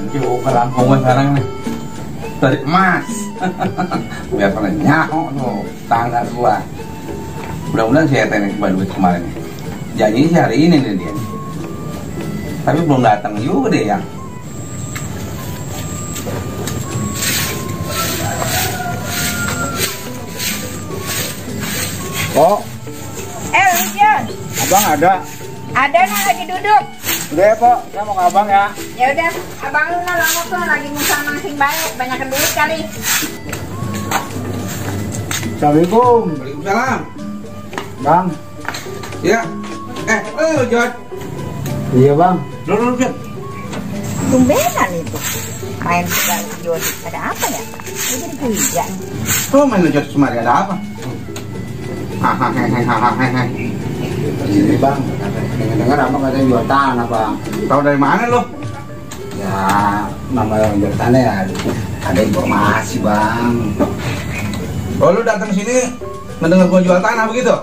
Cukup ke Lampung gua sekarang nih. Tarik emas. Biar pada nyaho tuh tangga gua. Mudah-mudahan saya tanya ke duit kemarin. Janji sih hari ini nih dia. Tapi belum datang juga deh ya. Kok? Jan. Abang ada? Ada nih lagi duduk. Udah ya, Pok. Saya mau ke abang ya. Ya udah, abang lu lama tuh lagi musang mancing banyak duit kali. Assalamualaikum. Waalaikumsalam. Bang. Ya. Jod. Iya, Bang. Dulu Jod. Tumbenan itu. Main segala Jody. Ada apa ya? Dia jadi kuliah. Kok main Jod semari ada apa? Hahaha. Ini Bang, dengar abang katanya jual tanah, Bang. Tahu dari mana lo? Ya, nama orang jual tanah ya ada informasi, Bang. Oh, lu datang sini mendengar gua jual tanah begitu?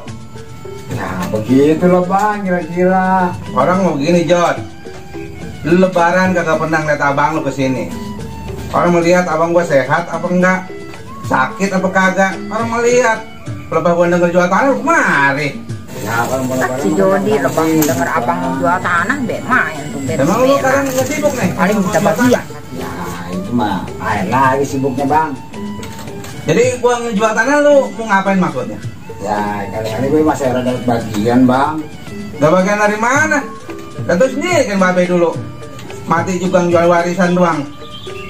Ya, begitu loh, Bang, kira-kira. Orang mau begini, Jod. Lu lebaran kagak pernah ngeliat abang lu kesini. Orang melihat abang gua sehat apa enggak, sakit apa kagak. Orang melihat. Lepas gua denger jual tanah, lu kemari. Ya, kalau mau lebaran. Si Jody lepas denger abang jual tanah, main tuh. Emang lu sekarang nggak sibuk nih? Paling minta bagian. Ya, itu mah lain lagi sibuknya, Bang. Jadi gua ngejual tanah, lu mau ngapain maksudnya? Ya, kali-kali gue masih ada dapat bagian, Bang. Gak bagian dari mana? Tentu sendiri kan babe dulu. Mati juga jual warisan doang.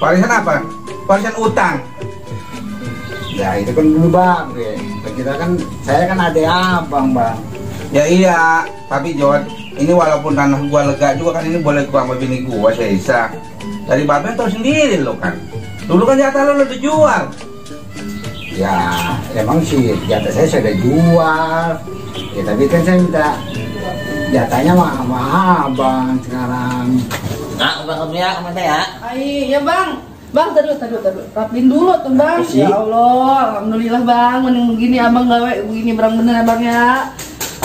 Warisan apa? Warisan utang. Ya, itu kan dulu, Bang. Kita kan, saya kan adik abang, Bang. Ya iya, tapi Jod, ini walaupun tanah gua lega juga kan ini boleh gua sama bini gua Sesa. Dari babe tau sendiri lo kan. Dulu kan jatah lo udah dijual. Ya, emang sih jatah saya sudah jual. Ya, tapi kan saya minta jatahnya sama abang sekarang. Nah, Bang ya, kemana ya? Iya Bang. Bang, taruh. Rapin dulu tuh Bang. Ya Allah, alhamdulillah Bang. Mending begini abang gawe begini berang bener abang ya.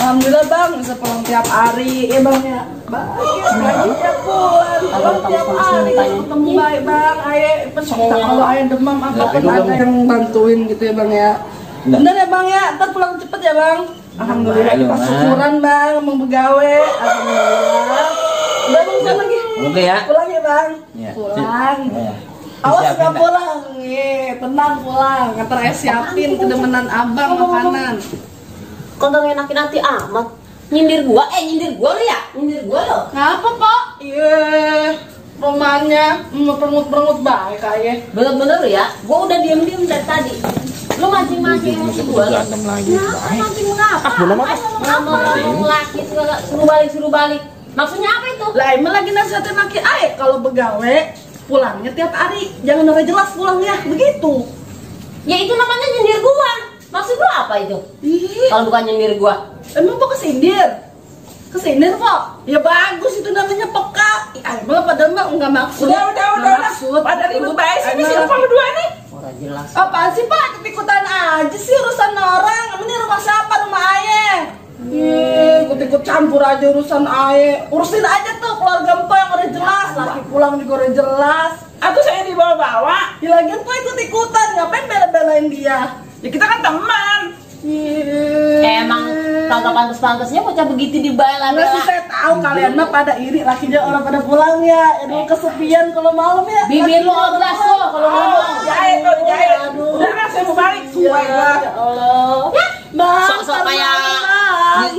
Alhamdulillah Bang, bisa pulang tiap hari ya Bang ya. Baik, tiap bulan, tiap hari ketemu baik Bang. Ayah pesok kalau ayah demam apapun ada yang bantuin gitu ya Bang ya. Bener ya Bang ya, ntar pulang cepet ya Bang. Alhamdulillah, pas syukuran Bang, mau begawe. Alhamdulillah. Udah Bang, sana lagi. Oke ya. Pulang ya Bang. Ya. Pulang. Awas nggak pulang, tenang pulang. Ntar ayah siapin kedemenan abang makanan. Kok gak enakin hati amat? Nyindir gua lu ya? Nyindir gua lo? Ngapa Pak? Iya, romannya merengut baik ayah. Bener-bener ya? Gua udah diem-diem dari tadi. Lu mancing-mancing emosi gua. Berantem lagi. Mancing mengapa? Ngomong laki suruh balik. Maksudnya apa itu? Lah emang lagi nasihatin laki ayah kalau begawe pulangnya tiap hari, jangan udah jelas pulangnya begitu. Ya itu namanya nyindir gua. Maksud lu apa itu? Kalau bukan nyindir gua. Emang Pok kesindir? Kesindir Pok? Ya bagus itu namanya peka. Emang padahal mah enggak maksud. Udah. Maksud. Pada ribut baik sini siapa berdua nih? Orang jelas. Apaan sih Pak? Ikut-ikutan aja sih urusan orang. Ini rumah siapa? Rumah ayah. Ikut-ikut campur aja urusan ayah. Urusin aja tuh keluarga Mpok yang udah jelas. Laki pulang juga udah jelas. Aku saya dibawa-bawa. Ya lagian Mpok ikut-ikutan. Ngapain bela-belain dia? Ya kita kan teman. Emang kagak pantas-pantasnya bocah begitu Enggak sih, dibela-bela. saya tahu kalian mah pada iri lakinya orang pada pulang ya. Aduh kesepian kalau malam ya. Bibir lu oblas lo kalau ngomong. Jahit. Udah saya mau balik. Suai gua. Ya Allah. Bang, Sok-sok kayak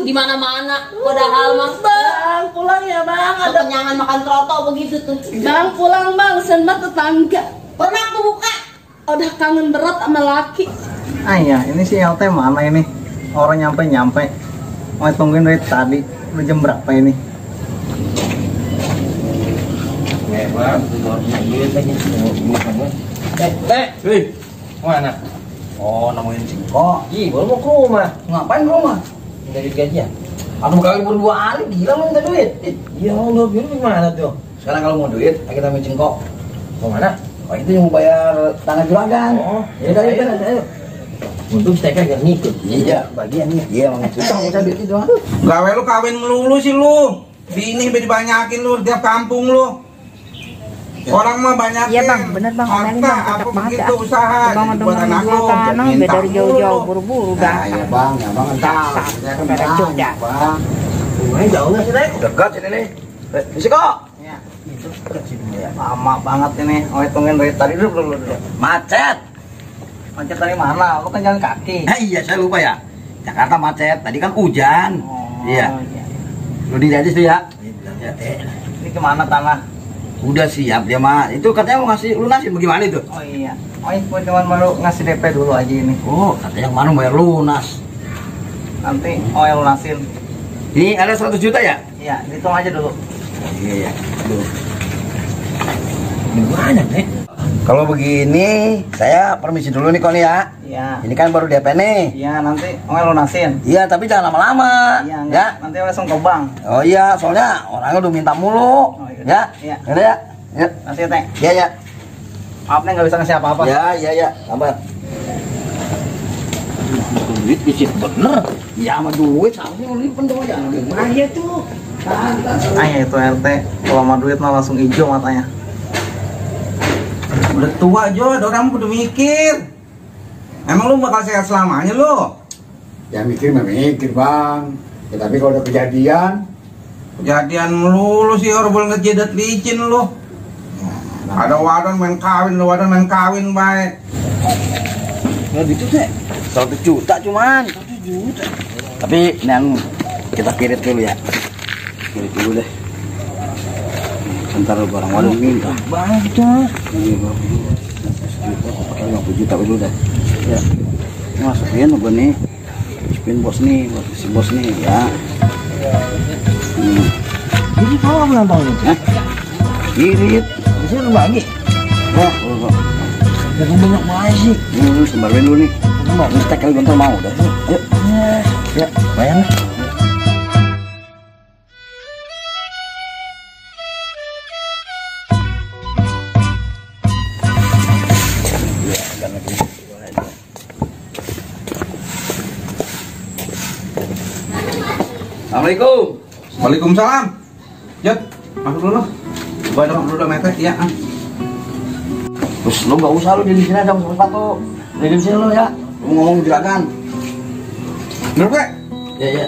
di mana-mana. Padahal mah Bang, pulang ya Bang. Ada kekenyangan makan troto begitu tuh. Bang pulang Bang, senbat tetangga. Pernah aku buka. Udah kangen berat sama laki. Ah iya, ini si LT mana ini? Orang nyampe. Mau tungguin dari tadi. Udah jam berapa ini? Mana? Oh, nemuin Cingko. Ih, baru mau ke rumah. Ngapain ke rumah? Dari gajian. Aduh, kali libur 2 hari, gila lu minta duit. Ya Allah, biar gimana tuh? Sekarang kalau mau duit, kita ambil Cingko. Mau mana? Oh, itu yang mau bayar tanah juragan. Oh, ya udah, ayo. Untung saya kagak ngikut. Iya, bagian nih. Iya, emang susah mau duit itu. Gawe lu kawin melulu sih lu. Bini dibanyakin lu tiap kampung lu. Orang mah banyak. Iya bang, bener bang, omelin bang, cocok banget ya. Usaha Bang buat udah anak jual lu, tanah, minta udah dari jauh-jauh mulu. buru-buru Nah, dah. ya bang, ya bang entar. Ya kan Pada bang, juga. bang. Rumahnya jauh nggak sih, Nek? Dekat ini nih. Bisa kok. Ya. Itu dekat sih rumahnya. Lama banget ini. Oh, hitungin dari tadi dulu. Macet. Macet dari mana? Lu kan jalan kaki. Iya, saya lupa ya. Jakarta macet. Tadi kan hujan. Iya. Lu di aja tuh ya. Ya, Ini kemana tanah? udah siap dia mah. Itu katanya mau ngasih lunasin bagaimana itu? Oh iya. Oh, ini cuma baru ngasih DP dulu aja ini. Oh, katanya yang mana bayar lunas. Nanti oh yang lunasin. Ini ada 100 juta ya? Iya, hitung aja dulu. Iya, iya. Aduh. Ini banyak, Nek. Kalau begini, saya permisi dulu nih Kon ya. Iya. Ini kan baru DP nih. Iya, nanti oh yang lunasin. Iya, tapi jangan lama-lama. Iya, Ya. enggak. Nanti langsung ke bank. Oh iya, soalnya orangnya udah minta mulu. Oh, iya. Ya. Iya. Udah ya. Ya. Nanti ya, Teh. Iya, ya. Maaf nih nggak bisa ngasih apa-apa. Ya, iya, ya. Sabar. Duit dicit bener. Ya sama duit seharusnya lu lipen dong ya. Bahaya tuh. Ah ya itu RT. Kalau sama duit mah langsung hijau matanya. Udah tua Jo, orang udah mikir. Emang lu bakal sehat selamanya lu? Ya mikir memikir bang. Ya, tapi kalau udah kejadian, Kejadian melulu sih orang boleh ngejedat licin lu. Ada wadon main kawin, ada wadon main kawin baik. Nggak gitu sih. 100 juta cuman. 100 juta. Tapi yang kita kirit dulu ya. Kirit dulu deh. Bentar barang wadon minta. Banyak tuh. Ini 50 juta dulu deh. Ya. Masukin gue nih. Masukin bos nih, buat si bos nih ya. Jadi kalau apa nonton ini? Kirit. Biasanya lu bagi. Wah, Jangan banyak banget sih. sembarin dulu nih. Ini stek kali bentar mau dah. Ayo. Ya, bayang. Assalamualaikum. Waalaikumsalam. Jod, masuk dulu. Gua dong dulu mepet ya. Terus lu nggak usah lu di sini aja sama sepatu. Di sini lu ya. Lu ngomong juragan. Bener Pak? Ya ya.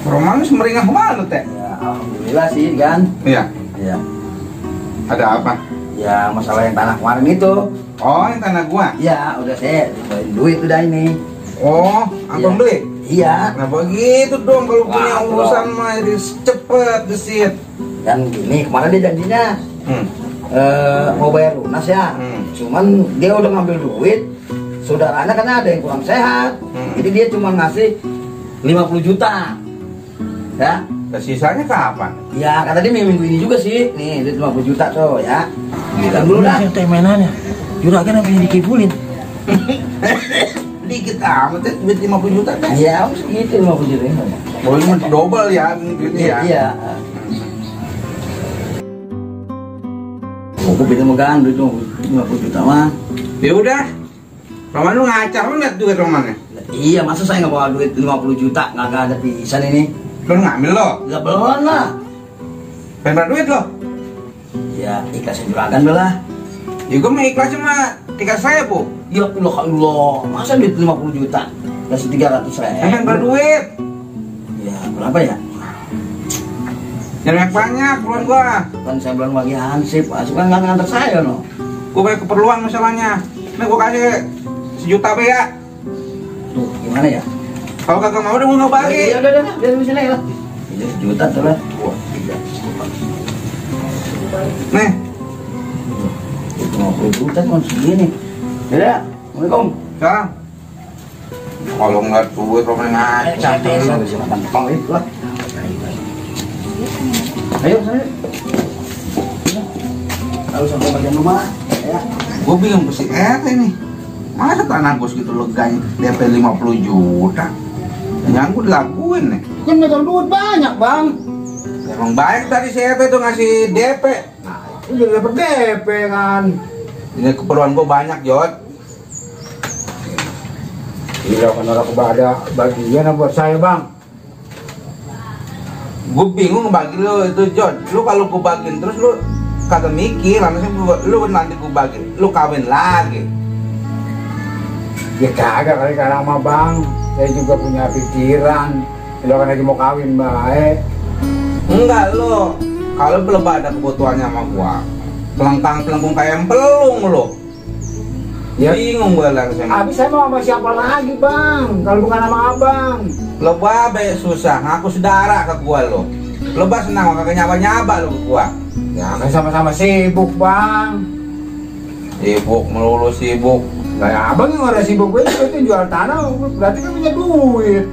Roman semeringah kemana Teh? Ya alhamdulillah sih kan. Iya. Ya. Ada apa? Ya masalah yang tanah kemarin itu. Oh, yang tanah gua. Ya udah saya dibeliin duit udah ini. Oh, antum Iya. beli? Iya. Nah begitu dong kalau punya Wah, urusan mah harus cepet gesit. Dan gini kemarin dia janjinya mau bayar lunas ya. Cuman dia udah ngambil duit. Saudaranya karena ada yang kurang sehat. Jadi dia cuma ngasih 50 juta. Ya. Sisanya kapan? Ya kata dia minggu ini juga sih. Nih duit 50 juta tuh ya. Kita dulu dah. Yang teh mainannya. Juragan apa yang dikibulin? Dikit amat ya, duit 50 juta Teh. Iya, segitu 50 juta ini. Boleh double ya duitnya ya. Iya. Aku pindah megang duit 50 juta mah. Ya udah. Roman lu ngacar lu lihat duit Romannya. Iya, masa saya nggak bawa duit 50 juta, nggak ada pisan ini. Lu ngambil lo. Nggak belum lah. Berapa duit lo? Ya, ikhlasin juragan dulu lah. Ya gua mau ikhlas cuma 3.000. Ya Allah, masa duit 50 juta? Kasih 300.000. Berapa duit? Ya, berapa ya? Jangan banyak keluar gua. Kan saya belum lagi hansip, hansip kan nggak ngantar saya no. Gua banyak keperluan masalahnya. Nih gua kasih 1 juta be ya. Tuh, gimana ya? Kalau kagak mau udah gua nggak bagi. Ya udah, biar di sini lah. Ini 1 juta tuh lah. Wah, 3. Nih, 50 juta cuma segini. Ya, Assalamualaikum. sekarang. Kalau nggak duit Roman ngacar. Saya bisa makan tong itu lah. Ayo, sana. Kalau sampai bagian rumah, ya. Gua bingung ke si ini. Masa tanah gua segitu leganya DP 50 juta. Jangan gua dilakuin nih. kan megang duit banyak bang. Emang baik tadi si tuh ngasih DP. Nah, itu jadi dapat DP kan. Ini keperluan gua banyak, Jod. Iya kan orang ada bagian buat saya bang. Gue bingung ngebagi lu itu, Jod. Lu kalau gue bagiin terus lu kagak mikir, langsung lu nanti gue bagi, lu kawin lagi. Ya kagak kali sekarang mah bang, saya juga punya pikiran. Lo kan lagi mau kawin baik. Enggak lo, kalau belum ada kebutuhannya sama gua, pelengkang pelengkung kayak pelung lo. Ya. Bingung gue langsung. Abis saya mau sama siapa lagi bang? Kalau bukan sama abang. Lo babe susah, ngaku saudara ke gua lo. Lo bah senang kagak nyaba-nyaba lo ke gua. Ya kan sama-sama sibuk bang. Sibuk melulu sibuk. Kayak abang yang ada sibuk gue itu jual tanah, berarti kan punya duit.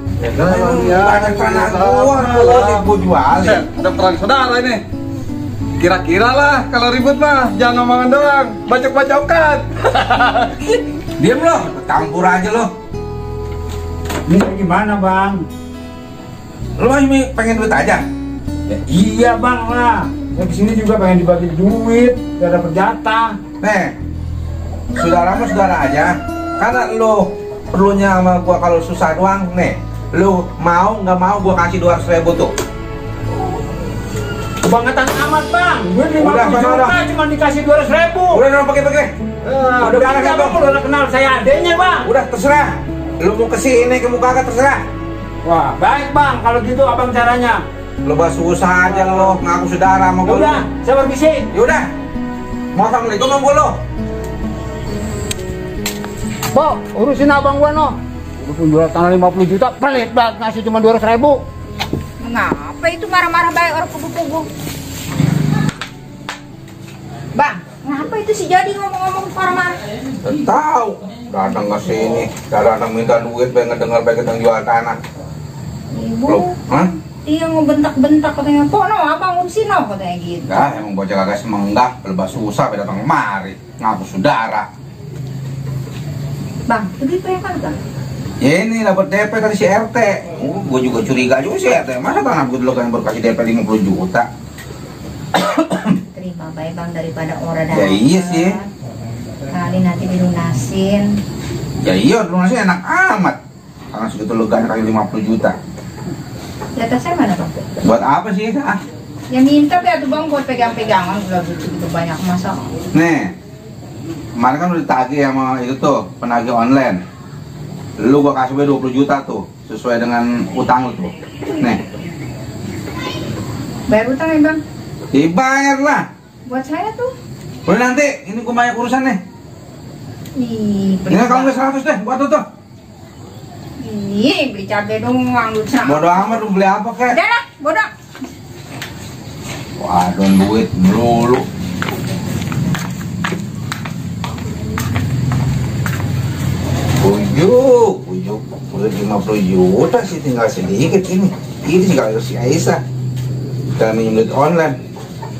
Ya banyak tanah gua lo gua jualin. Udah perang saudara ini. Kira-kira lah kalau ribut mah jangan ngomongan doang, bacok-bacokan. Diam lo, campur aja lo. Ini gimana bang? Lo masih pengen duit aja? Ya, iya bang lah. Ya kesini juga pengen dibagi duit, gak ada jatah. Nih, saudara mah saudara aja. Karena lo perlunya sama gua kalau susah doang, nih. Lo mau nggak mau gua kasih 200.000 tuh. Kebangetan amat bang, duit 50 Udah, juta cuma dikasih 200.000. Udah dong pakai. Udah kenal bang, udah kenal saya adenya bang. Udah terserah. Lu mau kesini ke muka kagak terserah. Wah baik bang, kalau gitu abang caranya. Lo bahas susah aja lo, ngaku saudara sama gua. Udah, saya permisi. Yaudah. Mau assalamualaikum sama gua lo. Bo, urusin abang gua no. Udah pun jual tanah 50 juta, pelit banget ngasih cuma 200.000. Ngapa itu marah-marah baik orang pugu-pugu? Bang, ngapa itu si Jadi ngomong-ngomong marah-marah? Tahu. Datang ke sini, datang minta duit, pengen ngedengar baik kita jual tanah. Ibu, Lo, hah? dia ngebentak-bentak katanya, kok no abang urusin no katanya gitu. Enggak, emang bocah kagak semenggah, belum susah, datang kemari, ngaku saudara. Bang, itu duit kan bang? Ya ini dapat DP tadi si RT. Gue juga curiga juga si RT. Masa tanah gue dulu kan berkasih DP 50 juta. Terima baik bang daripada orang Ya iya sih. Kali nanti dilunasin. Ya iya, lunasnya enak amat. Karena segitu leganya kali 50 juta. Jatah saya mana bang? Buat apa sih? Ah. Ya minta ya tuh bang buat pegang-pegangan udah begitu banyak masa. Nih, kemarin kan udah ditagih sama itu tuh penagih online. Lu gua kasih 20 juta tuh sesuai dengan utang lu tuh. Nih. Bayar utang ya bang? Dibayar lah. Buat saya tuh. Udah nanti, ini gua banyak urusan nih. Ih, Ini kalau nggak 100 deh, buat tuh. Ih, beli cabai doang lu sama. Bodoh amat lu beli apa kek? Udah lah, bodoh. Waduh duit melulu. Ujuk, udah 50 juta sih tinggal sedikit ini. Ini tinggal si Aisyah. Kita minjem duit online.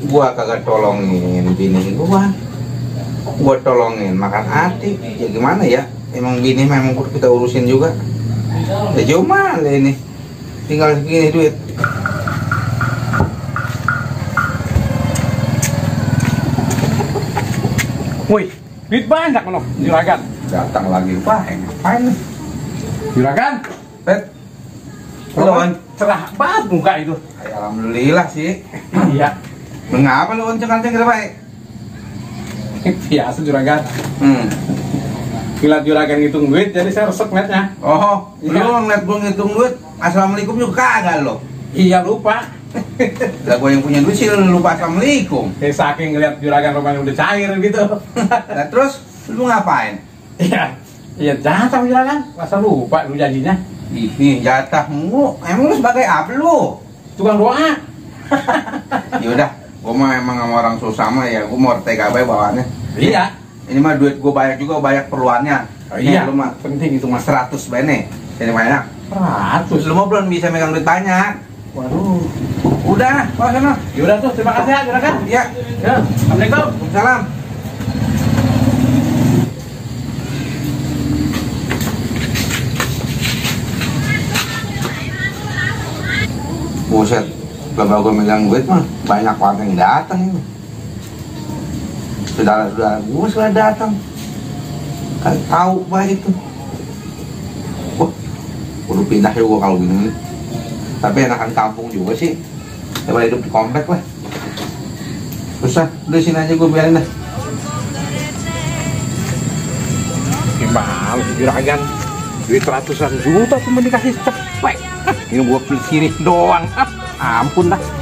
Gua kagak tolongin bini gua tolongin makan hati. Ya gimana ya? Emang bini memang kita urusin juga. Ya cuma ini tinggal segini duit. Woi, duit banyak loh, juragan. Datang lagi, wah ngapain nih? Juragan, Bet, lawan cerah banget muka itu. alhamdulillah sih. Iya, Mengapa lu kenceng-kenceng gitu baik? biasa juragan. Kilat juragan ngitung duit, jadi saya resek netnya. Oh, Iya. lu ngeliat gua ngitung duit, assalamualaikum juga kagak lo. Iya lupa. Lah gua yang punya duit sih lu lupa assalamualaikum. Saking ngeliat juragan rupanya udah cair gitu. Nah terus lu ngapain? Iya, iya jatah juragan. Masa lupa lu janjinya? Ih, jatahmu. Emang lu sebagai apa lu? Tukang doa. Yaudah, gua mah emang sama orang susah mah ya, gua mau TKB bawaannya. Iya. Ini mah duit gua banyak juga, banyak perluannya. Oh, iya. Lu mah Penting itu mas. 100 bene. Jadi banyak. 100. Lu mah belum bisa megang duit banyak. Waduh. Udah, bawa sana. Yaudah tuh, terima kasih ya juragan. Iya. Ya, assalamualaikum. Salam. Buset, kalau gue megang duit mah banyak warga yang datang ini. Saudara-saudara gue sudah datang. Kali tahu bah itu. Wah, udah pindah juga kalau gini. Tapi enakan kampung juga sih. Coba hidup di komplek lah. Susah, udah sini aja gue biarin dah. Gimana sih juragan? Duit ratusan juta cuma dikasih cepet. Ini gua pilih sini doang. Ampun dah.